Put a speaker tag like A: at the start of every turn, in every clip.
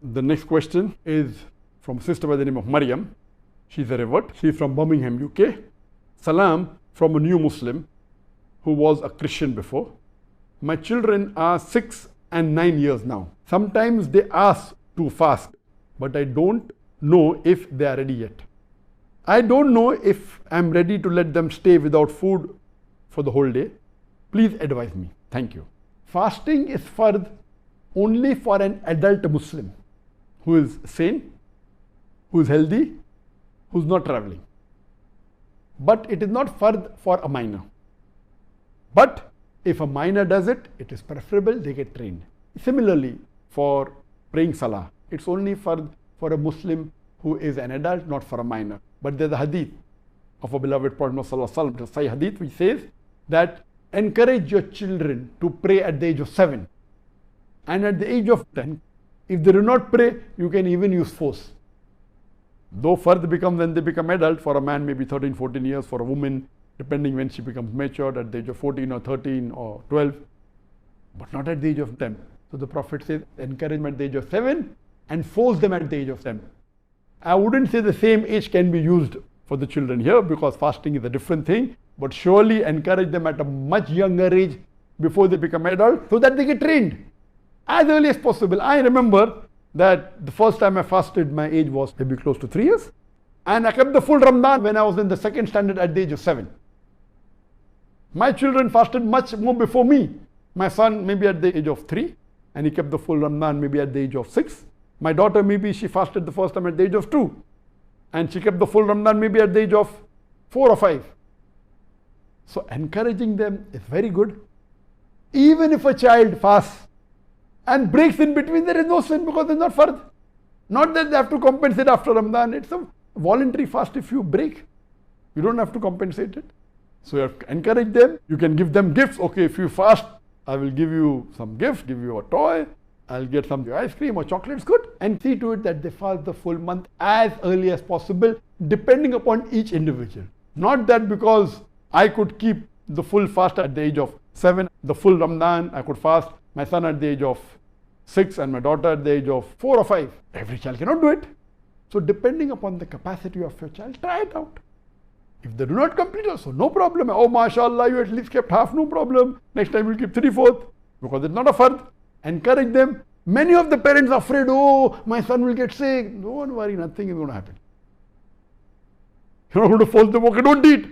A: The next question is from a sister by the name of Maryam. She's a revert. She's from Birmingham, UK. Salam from a new Muslim who was a Christian before. My children are 6 and 9 years now. Sometimes they ask to fast, but I don't know if they are ready yet. I don't know if I'm ready to let them stay without food for the whole day. Please advise me. Thank you. Fasting is fard only for an adult Muslim who is sane, who is healthy, who is not traveling. But it is not fard for a minor. But if a minor does it, it is preferable they get trained. Similarly, for praying salah, it's only fard for a Muslim who is an adult, not for a minor. But there's a hadith of a beloved Prophet Muhammad, the Sahih hadith, which says that encourage your children to pray at the age of 7 and at the age of 10. If they do not pray, you can even use force. Though fard becomes when they become adult, for a man maybe 13, 14 years, for a woman, depending when she becomes matured at the age of 14 or 13 or 12, but not at the age of 10. So the Prophet says encourage them at the age of 7 and force them at the age of 10. I wouldn't say the same age can be used for the children here because fasting is a different thing, but surely encourage them at a much younger age before they become adult so that they get trained as early as possible. I remember that the first time I fasted, my age was maybe close to 3 years, and I kept the full Ramadan when I was in the second standard at the age of 7. My children fasted much more before me. My son maybe at the age of 3, and he kept the full Ramadan maybe at the age of 6. My daughter maybe she fasted the first time at the age of 2, and she kept the full Ramadan maybe at the age of 4 or 5. So encouraging them is very good. Even if a child fasts and breaks in between, there is no sin because it's not fard. Not that they have to compensate after Ramadan. It's a voluntary fast. If you break, you don't have to compensate it. So you have to encourage them. You can give them gifts. Okay, if you fast, I will give you some gift, give you a toy. I'll get some ice cream or chocolates, good. And see to it that they fast the full month as early as possible, depending upon each individual. Not that because I could keep the full fast at the age of 7, the full Ramadan, I could fast my son at the age of 6 and my daughter at the age of 4 or 5. Every child cannot do it. So depending upon the capacity of your child, try it out. If they do not complete also, no problem. Oh, mashallah, you at least kept half, no problem. Next time you'll keep 3/4 because it's not a fard. Encourage them. Many of the parents are afraid, oh, my son will get sick. Don't worry, nothing is going to happen. You're not going to force them, okay, don't eat.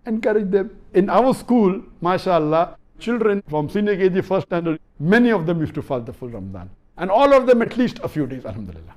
A: Encourage them. In our school, mashallah, children from senior KG first standard, many of them used to fast the full Ramadan. And all of them at least a few days, alhamdulillah.